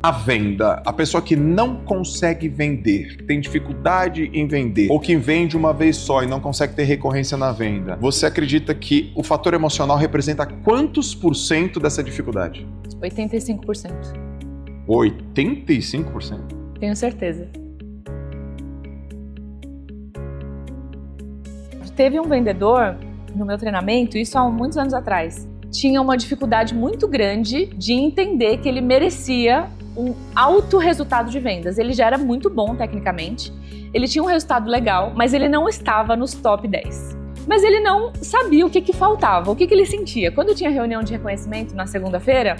A venda, a pessoa que não consegue vender, tem dificuldade em vender, ou que vende uma vez só e não consegue ter recorrência na venda, você acredita que o fator emocional representa quantos por cento dessa dificuldade? 85%. 85%? Tenho certeza. Teve um vendedor no meu treinamento, isso há muitos anos atrás, tinha uma dificuldade muito grande de entender que ele merecia um alto resultado de vendas. Ele já era muito bom tecnicamente, ele tinha um resultado legal, mas ele não estava nos top 10. Mas ele não sabia o que faltava, o que ele sentia. Quando tinha reunião de reconhecimento na segunda-feira,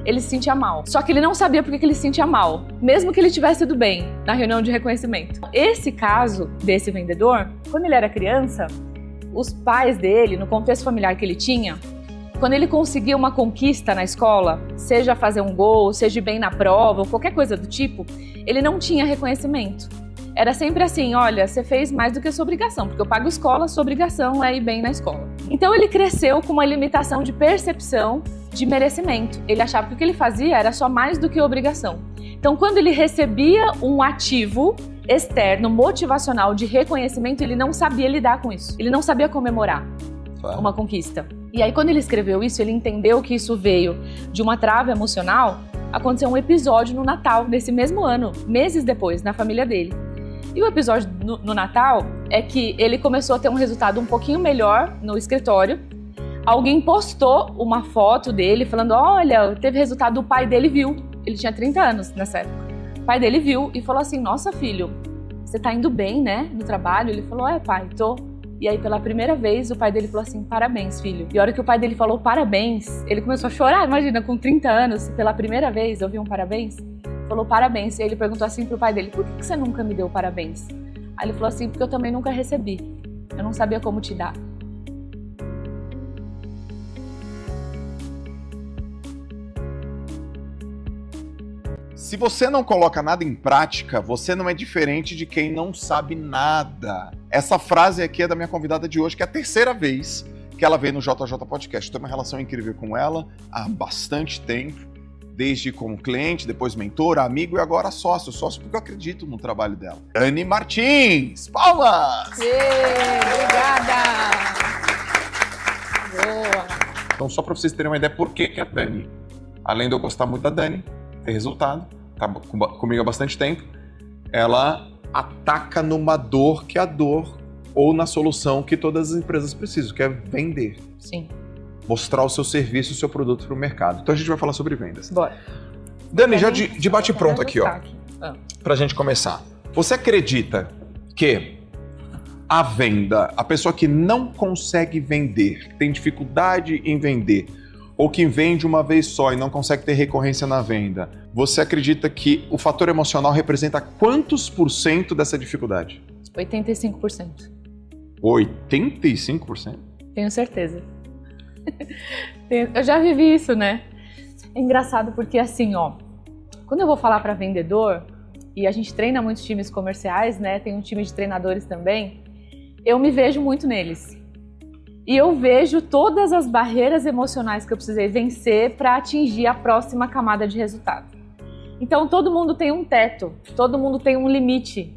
ele se sentia mal. Só que ele não sabia por que ele se sentia mal, mesmo que ele tivesse ido bem na reunião de reconhecimento. Esse caso desse vendedor, quando ele era criança, os pais dele, no contexto familiar que ele tinha, quando ele conseguia uma conquista na escola, seja fazer um gol, seja ir bem na prova, ou qualquer coisa do tipo, ele não tinha reconhecimento. Era sempre assim, olha, você fez mais do que a sua obrigação, porque eu pago escola, sua obrigação é ir bem na escola. Então ele cresceu com uma limitação de percepção de merecimento. Ele achava que o que ele fazia era só mais do que obrigação. Então quando ele recebia um ativo externo, motivacional, de reconhecimento, ele não sabia lidar com isso. Ele não sabia comemorar uma conquista. E aí quando ele escreveu isso, ele entendeu que isso veio de uma trava emocional. Aconteceu um episódio no Natal, nesse mesmo ano, meses depois, na família dele. E o episódio no Natal é que ele começou a ter um resultado um pouquinho melhor no escritório. Alguém postou uma foto dele falando, olha, teve resultado, o pai dele viu. Ele tinha 30 anos nessa época. O pai dele viu e falou assim, nossa filho, você tá indo bem, né, no trabalho? Ele falou, pai, tô. E aí pela primeira vez o pai dele falou assim, parabéns, filho. E a hora que o pai dele falou parabéns, ele começou a chorar, imagina, com 30 anos, pela primeira vez ouviu um parabéns. Falou parabéns, e aí ele perguntou assim pro pai dele, por que você nunca me deu parabéns? Aí ele falou assim, porque eu também nunca recebi, eu não sabia como te dar. Se você não coloca nada em prática, você não é diferente de quem não sabe nada. Essa frase aqui é da minha convidada de hoje, que é a terceira vez que ela veio no JJ Podcast. Tenho uma relação incrível com ela há bastante tempo, desde como cliente, depois mentor, amigo e agora sócio. Sócio porque eu acredito no trabalho dela. Dani Martins! Palmas! Obrigada! Boa! Então, só para vocês terem uma ideia por que a Dani, além de eu gostar muito da Dani, ter resultado, tá comigo há bastante tempo, ela ataca numa dor que é a dor ou na solução que todas as empresas precisam, que é vender. Sim. Mostrar o seu serviço, o seu produto para o mercado. Então a gente vai falar sobre vendas. Bora. Dani, já de bate pronto aqui, ó, pra gente começar. Você acredita que a venda, a pessoa que não consegue vender, tem dificuldade em vender, ou que vende uma vez só e não consegue ter recorrência na venda, você acredita que o fator emocional representa quantos por cento dessa dificuldade? 85%. 85%? Tenho certeza. Eu já vivi isso, né? É engraçado porque assim, ó, quando eu vou falar para vendedor, e a gente treina muitos times comerciais, né? Tem um time de treinadores também, eu me vejo muito neles. E eu vejo todas as barreiras emocionais que eu precisei vencer para atingir a próxima camada de resultado. Então todo mundo tem um teto, todo mundo tem um limite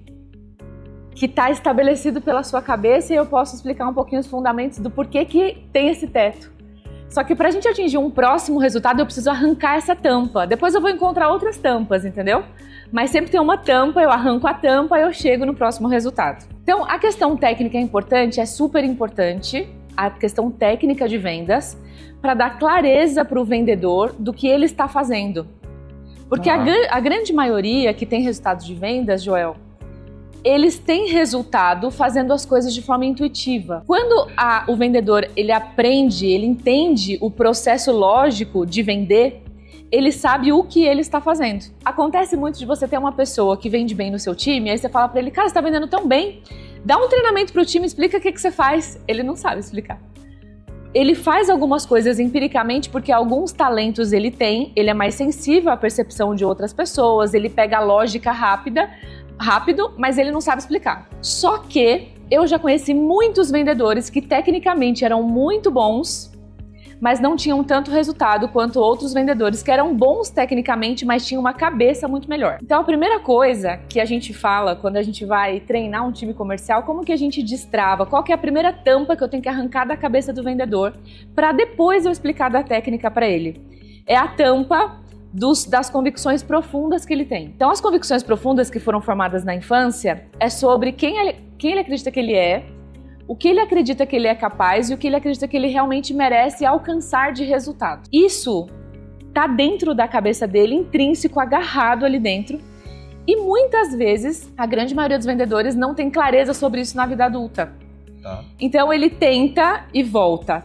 que está estabelecido pela sua cabeça, e eu posso explicar um pouquinho os fundamentos do porquê que tem esse teto. Só que para a gente atingir um próximo resultado, eu preciso arrancar essa tampa. Depois eu vou encontrar outras tampas, entendeu? Mas sempre tem uma tampa, eu arranco a tampa e eu chego no próximo resultado. Então a questão técnica é importante, é super importante, a questão técnica de vendas, para dar clareza para o vendedor do que ele está fazendo. Porque a grande maioria que tem resultados de vendas, Joel, eles têm resultado fazendo as coisas de forma intuitiva. Quando o vendedor ele aprende, ele entende o processo lógico de vender, ele sabe o que ele está fazendo. Acontece muito de você ter uma pessoa que vende bem no seu time, aí você fala para ele, cara, você está vendendo tão bem, dá um treinamento para o time, explica o que você faz. Ele não sabe explicar. Ele faz algumas coisas empiricamente porque alguns talentos ele tem, ele é mais sensível à percepção de outras pessoas, ele pega a lógica rápido, mas ele não sabe explicar. Só que eu já conheci muitos vendedores que tecnicamente eram muito bons, mas não tinham tanto resultado quanto outros vendedores que eram bons tecnicamente, mas tinham uma cabeça muito melhor. Então a primeira coisa que a gente fala quando a gente vai treinar um time comercial, como que a gente destrava, qual que é a primeira tampa que eu tenho que arrancar da cabeça do vendedor para depois eu explicar da técnica para ele. É a tampa das convicções profundas que ele tem. Então as convicções profundas que foram formadas na infância é sobre quem ele acredita que ele é, o que ele acredita que ele é capaz e o que ele acredita que ele realmente merece alcançar de resultado. Isso tá dentro da cabeça dele, intrínseco, agarrado ali dentro. E muitas vezes, a grande maioria dos vendedores não tem clareza sobre isso na vida adulta. Tá. Então ele tenta e volta,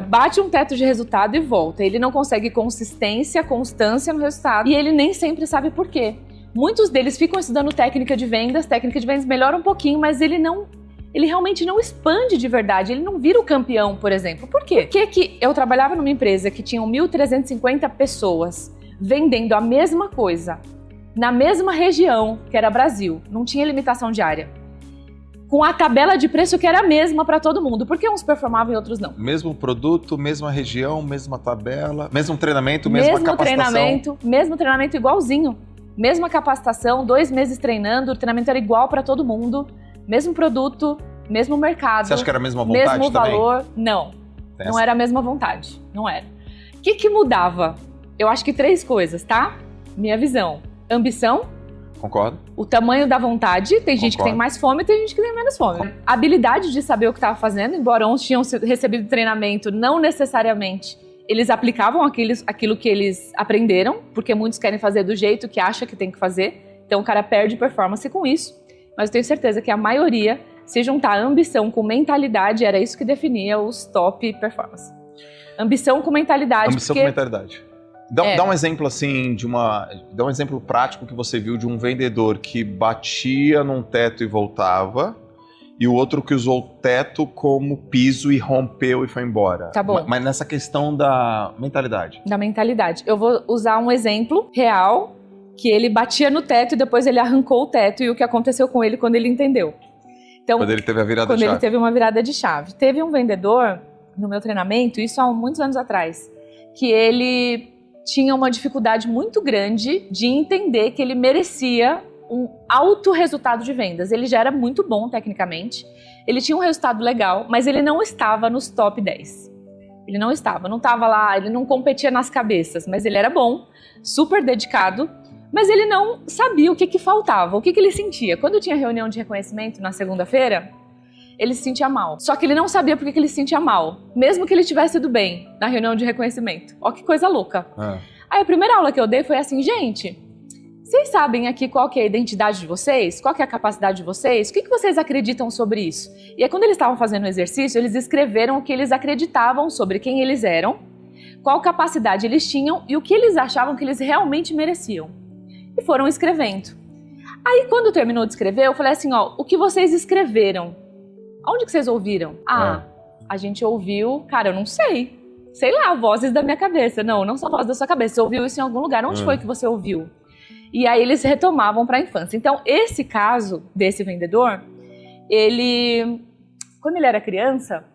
bate um teto de resultado e volta. Ele não consegue consistência, constância no resultado e ele nem sempre sabe por quê. Muitos deles ficam estudando técnica de vendas melhora um pouquinho, mas ele realmente não expande de verdade, ele não vira o campeão, por exemplo. Por quê? Porque eu trabalhava numa empresa que tinha 1.350 pessoas vendendo a mesma coisa, na mesma região, que era Brasil, não tinha limitação de área, com a tabela de preço que era a mesma para todo mundo, porque uns performavam e outros não. Mesmo produto, mesma região, mesma tabela, mesmo treinamento, mesma capacitação. Mesmo treinamento igualzinho, mesma capacitação, 2 meses treinando, o treinamento era igual para todo mundo, mesmo produto, mesmo mercado. Você acha que era a mesma vontade mesmo também? Valor, não. Não era a mesma vontade, não era. O que mudava? Eu acho que 3 coisas, tá? Minha visão. Ambição. Concordo. O tamanho da vontade. Tem gente que tem mais fome e tem gente que tem menos fome. A habilidade de saber o que estava fazendo, embora uns tinham recebido treinamento, não necessariamente eles aplicavam aquilo que eles aprenderam, porque muitos querem fazer do jeito que acha que tem que fazer. Então o cara perde performance com isso. Mas eu tenho certeza que a maioria, se juntar ambição com mentalidade, era isso que definia os top performance. Ambição com mentalidade. Ambição com mentalidade. Dá um exemplo assim dá um exemplo prático que você viu de um vendedor que batia num teto e voltava, e o outro que usou o teto como piso e rompeu e foi embora. Tá bom. Mas nessa questão da mentalidade. Da mentalidade. Eu vou usar um exemplo real, que ele batia no teto e depois ele arrancou o teto, e o que aconteceu com ele quando ele entendeu. Então, quando ele teve a virada de chave. Quando ele teve uma virada de chave. Teve um vendedor no meu treinamento, isso há muitos anos atrás, que ele tinha uma dificuldade muito grande de entender que ele merecia um alto resultado de vendas. Ele já era muito bom tecnicamente, ele tinha um resultado legal, mas ele não estava nos top 10. Ele não estava lá, ele não competia nas cabeças, mas ele era bom, super dedicado, mas ele não sabia o que faltava, o que ele sentia. Quando tinha reunião de reconhecimento na segunda-feira, ele se sentia mal. Só que ele não sabia por que ele se sentia mal, mesmo que ele tivesse ido bem na reunião de reconhecimento. Ó, que coisa louca. Aí a primeira aula que eu dei foi assim, gente, vocês sabem aqui qual que é a identidade de vocês? Qual que é a capacidade de vocês? O que vocês acreditam sobre isso? E aí quando eles estavam fazendo o exercício, eles escreveram o que eles acreditavam sobre quem eles eram, qual capacidade eles tinham e o que eles achavam que eles realmente mereciam. E foram escrevendo. Aí quando terminou de escrever, eu falei assim, ó, o que vocês escreveram? Onde que vocês ouviram? A gente ouviu, cara, eu não sei. Sei lá, vozes da minha cabeça. Não são vozes da sua cabeça. Você ouviu isso em algum lugar. Onde foi que você ouviu? E aí eles retomavam para a infância. Então, esse caso desse vendedor, quando ele era criança,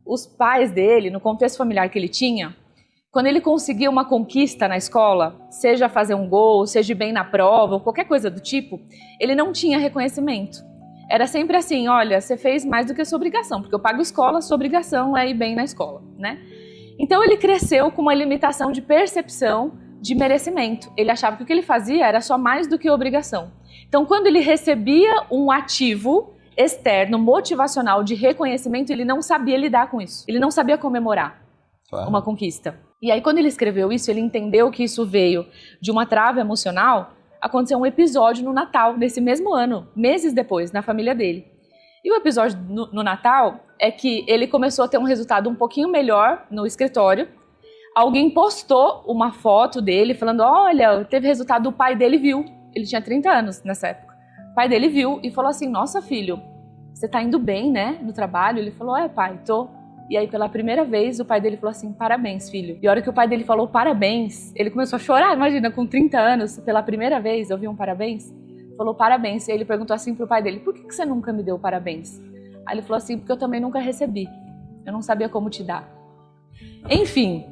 os pais dele, no contexto familiar que ele tinha, quando ele conseguia uma conquista na escola, seja fazer um gol, seja ir bem na prova, ou qualquer coisa do tipo, ele não tinha reconhecimento. Era sempre assim, olha, você fez mais do que a sua obrigação, porque eu pago escola, sua obrigação é ir bem na escola, né? Então ele cresceu com uma limitação de percepção de merecimento. Ele achava que o que ele fazia era só mais do que obrigação. Então quando ele recebia um ativo externo, motivacional, de reconhecimento, ele não sabia lidar com isso. Ele não sabia comemorar uma conquista. E aí quando ele escreveu isso, ele entendeu que isso veio de uma trava emocional. Aconteceu um episódio no Natal, desse mesmo ano, meses depois, na família dele. E o episódio no Natal é que ele começou a ter um resultado um pouquinho melhor no escritório. Alguém postou uma foto dele falando, olha, teve resultado, o pai dele viu. Ele tinha 30 anos nessa época. O pai dele viu e falou assim, nossa filho, você tá indo bem, né, no trabalho? Ele falou, pai, tô. E aí, pela primeira vez, o pai dele falou assim, parabéns, filho. E a hora que o pai dele falou parabéns, ele começou a chorar, imagina, com 30 anos, pela primeira vez, ouviu um parabéns? Falou parabéns. E aí ele perguntou assim pro pai dele, por que você nunca me deu parabéns? Aí ele falou assim, porque eu também nunca recebi. Eu não sabia como te dar. Enfim,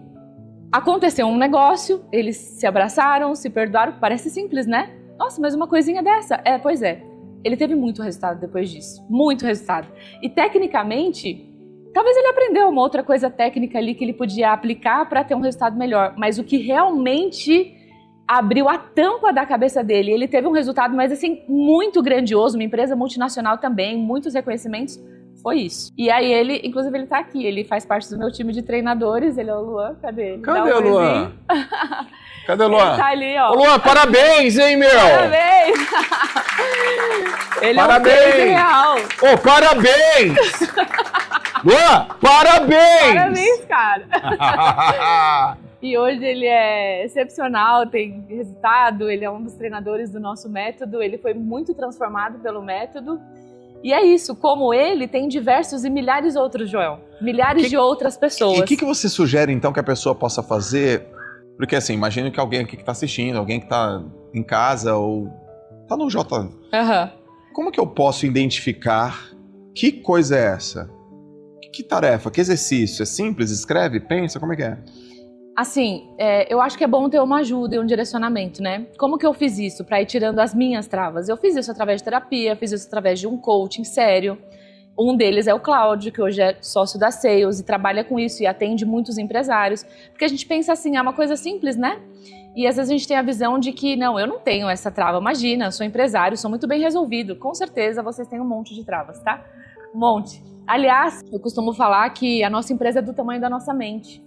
aconteceu um negócio, eles se abraçaram, se perdoaram, parece simples, né? Nossa, mas uma coisinha dessa? Pois é. Ele teve muito resultado depois disso, muito resultado. E tecnicamente, talvez ele aprendeu uma outra coisa técnica ali que ele podia aplicar para ter um resultado melhor, mas o que realmente abriu a tampa da cabeça dele, ele teve um resultado, mas assim, muito grandioso, uma empresa multinacional também, muitos reconhecimentos, foi isso. E aí ele, inclusive ele tá aqui, ele faz parte do meu time de treinadores, ele é o Luan, cadê ele? Cadê o Luan? Cadê o Luan? Ele tá ali, ó. Ô Luan, parabéns, hein, meu? Parabéns! Ele parabéns! É um real. Ô, parabéns! Luan, parabéns! Parabéns, cara! E hoje ele é excepcional, tem resultado, ele é um dos treinadores do nosso método, ele foi muito transformado pelo método. E é isso, como ele, tem diversos e milhares outros, Joel. Milhares de outras pessoas. E o que você sugere, então, que a pessoa possa fazer? Porque, assim, imagine que alguém aqui que está assistindo, alguém que está em casa ou está no J. Uhum. Como que eu posso identificar que coisa é essa? Que tarefa? Que exercício? É simples? Escreve? Pensa? Como é que é? Assim, eu acho que é bom ter uma ajuda e um direcionamento, né? Como que eu fiz isso para ir tirando as minhas travas? Eu fiz isso através de terapia, fiz isso através de um coaching sério. Um deles é o Cláudio, que hoje é sócio da Sales e trabalha com isso e atende muitos empresários. Porque a gente pensa assim, é uma coisa simples, né? E às vezes a gente tem a visão de que, não, eu não tenho essa trava. Imagina, sou empresário, sou muito bem resolvido. Com certeza vocês têm um monte de travas, tá? Um monte. Aliás, eu costumo falar que a nossa empresa é do tamanho da nossa mente.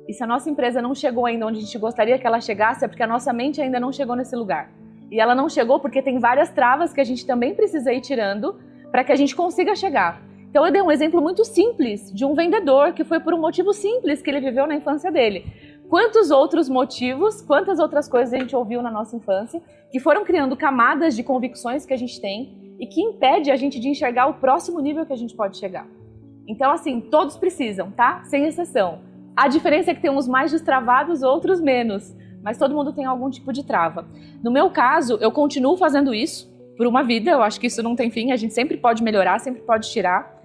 E se a nossa empresa não chegou ainda onde a gente gostaria que ela chegasse, é porque a nossa mente ainda não chegou nesse lugar. E ela não chegou porque tem várias travas que a gente também precisa ir tirando para que a gente consiga chegar. Então eu dei um exemplo muito simples de um vendedor que foi por um motivo simples que ele viveu na infância dele. Quantos outros motivos, quantas outras coisas a gente ouviu na nossa infância que foram criando camadas de convicções que a gente tem e que impede a gente de enxergar o próximo nível que a gente pode chegar. Então assim, todos precisam, tá? Sem exceção. A diferença é que tem uns mais destravados, outros menos, mas todo mundo tem algum tipo de trava. No meu caso, eu continuo fazendo isso por uma vida, eu acho que isso não tem fim, a gente sempre pode melhorar, sempre pode tirar.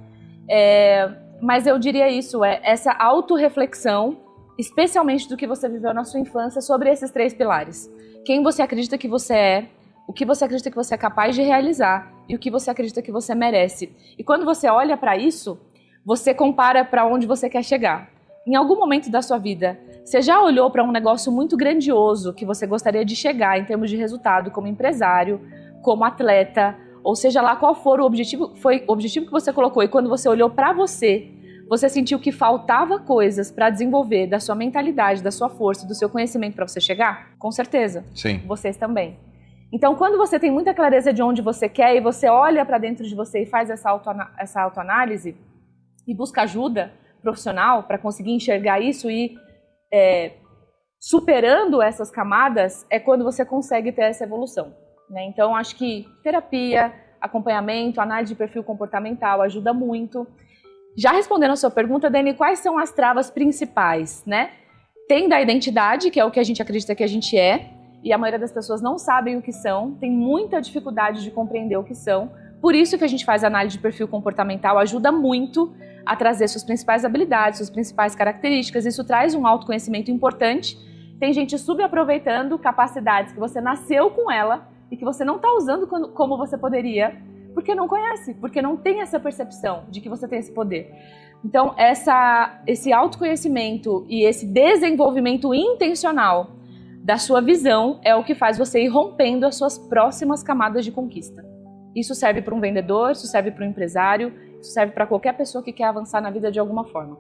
Mas eu diria isso, essa autorreflexão, especialmente do que você viveu na sua infância, sobre esses 3 pilares. Quem você acredita que você é, o que você acredita que você é capaz de realizar e o que você acredita que você merece. E quando você olha para isso, você compara para onde você quer chegar. Em algum momento da sua vida, você já olhou para um negócio muito grandioso que você gostaria de chegar em termos de resultado como empresário, como atleta, ou seja lá qual for o objetivo que você colocou, e quando você olhou para você sentiu que faltava coisas para desenvolver da sua mentalidade, da sua força, do seu conhecimento para você chegar? Com certeza. Sim. Vocês também. Então, quando você tem muita clareza de onde você quer e você olha para dentro de você e faz essa autoanálise e busca ajuda profissional para conseguir enxergar isso e superando essas camadas, é quando você consegue ter essa evolução, né? Então, acho que terapia, acompanhamento, análise de perfil comportamental ajuda muito. Já respondendo a sua pergunta, Dani, quais são as travas principais, né? Tem da identidade, que é o que a gente acredita que a gente é, e a maioria das pessoas não sabem o que são, tem muita dificuldade de compreender o que são. Por isso que a gente faz análise de perfil comportamental, ajuda muito a trazer suas principais habilidades, suas principais características. Isso traz um autoconhecimento importante. Tem gente subaproveitando capacidades que você nasceu com ela e que você não está usando como você poderia, porque não conhece, porque não tem essa percepção de que você tem esse poder. Então, esse autoconhecimento e esse desenvolvimento intencional da sua visão é o que faz você ir rompendo as suas próximas camadas de conquista. Isso serve para um vendedor, isso serve para um empresário, isso serve para qualquer pessoa que quer avançar na vida de alguma forma.